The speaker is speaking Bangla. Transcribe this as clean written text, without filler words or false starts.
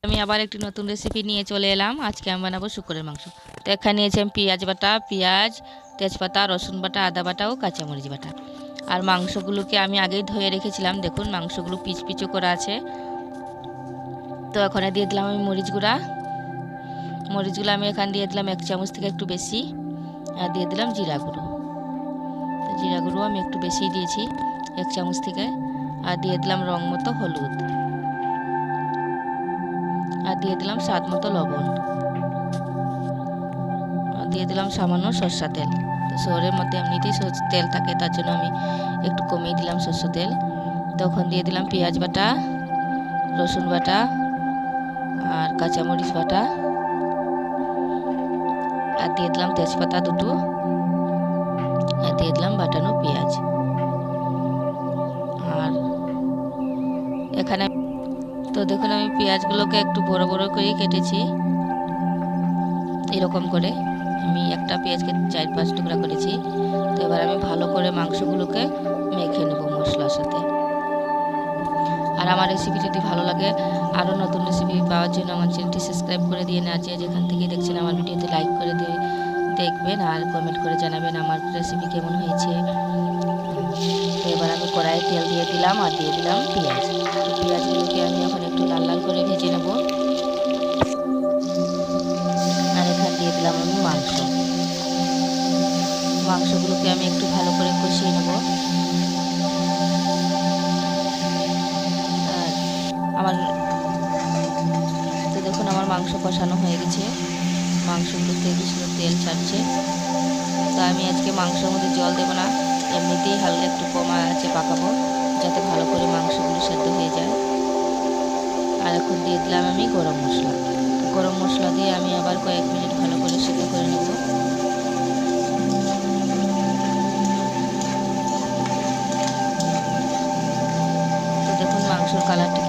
আমি আবার একটি নতুন রেসিপি নিয়ে চলে এলাম। আজকে আমি বানাবো শুকরের মাংস। তো এখানে নিয়েছি আমি পেঁয়াজ বাটা, পেঁয়াজ, তেজপাতা, রসুন বাটা, আদা বাটা ও কাঁচামরিচ বাটা। আর মাংসগুলোকে আমি আগেই ধুয়ে রেখেছিলাম। দেখুন মাংসগুলো পিচ পিচও করা আছে। তো এখানে দিয়ে দিলাম আমি মরিচ গুঁড়া। মরিচগুলো আমি এখানে দিয়ে দিলাম 1 চামচ থেকে একটু বেশি। আর দিয়ে দিলাম জিরা গুঁড়ো। তো জিরা গুঁড়ো আমি একটু বেশি দিয়েছি 1 চামচ থেকে। আর দিয়ে দিলাম রং মতো হলুদ। আর দিয়ে দিলাম স্বাদ মতো লবণ। দিয়ে দিলাম সামান্য সরষের তেল। তো শহরের মধ্যে এমনিতেই তেল থাকে, তার জন্য আমি একটু কমিয়ে দিলাম সরষের তেল। তখন দিয়ে দিলাম পেঁয়াজ বাটা, রসুন বাটা আর কাঁচামরিচ বাটা। আর দিয়ে দিলাম তেজপাতা দুটো। আর দিয়ে দিলাম বাটানো পেঁয়াজ। আর এখানে তো দেখুন আমি পেঁয়াজগুলোকে একটু বড় বড় করে কেটেছি। এরকম করে আমি একটা পেঁয়াজকে 4-5 টুকরা করেছি। তো এবার আমি ভালো করে মাংসগুলোকে মেখে নেব মশলার সাথে। আর আমার রেসিপি যদি ভালো লাগে, আরও নতুন রেসিপি পাওয়ার জন্য আমার চ্যানেলটি সাবস্ক্রাইব করে দিয়ে না, যেখান থেকে দেখছেন আমার ভিডিওতে লাইক করে দিয়ে দেখবেন আর কমেন্ট করে জানাবেন আমার রেসিপি কেমন হয়েছে। তো এবার আমি কড়াইয়ে তেল দিয়ে দিলাম আর দিয়ে দিলাম পেঁয়াজ। তো পেঁয়াজগুলোকে আমি এখন একটু লাল লাল করে ভেজে নেব। আর এখানে দিয়ে দিলাম আমি মাংসগুলোকে আমি একটু ভালো করে কষিয়ে নেব। আর আমার তো দেখুন আমার মাংস কষানো হয়ে গেছে। মাংসগুলোতে কি সুন্দর তেল ছাড়ছে। তো আমি আজকে মাংসের মধ্যে জল দেবো না, এমনিতেই হালকা একটু কমা আছে পাকাবো, যাতে ভালো করে মাংসগুলো সেদ্ধ হয়ে যায়। আর এখন দিয়ে দিলাম আমি গরম মশলা। গরম মশলা দিয়ে আমি আবার কয়েক মিনিট ভালো করে সেদ্ধ করে নেব। তো দেখুন মাংসের কালারটা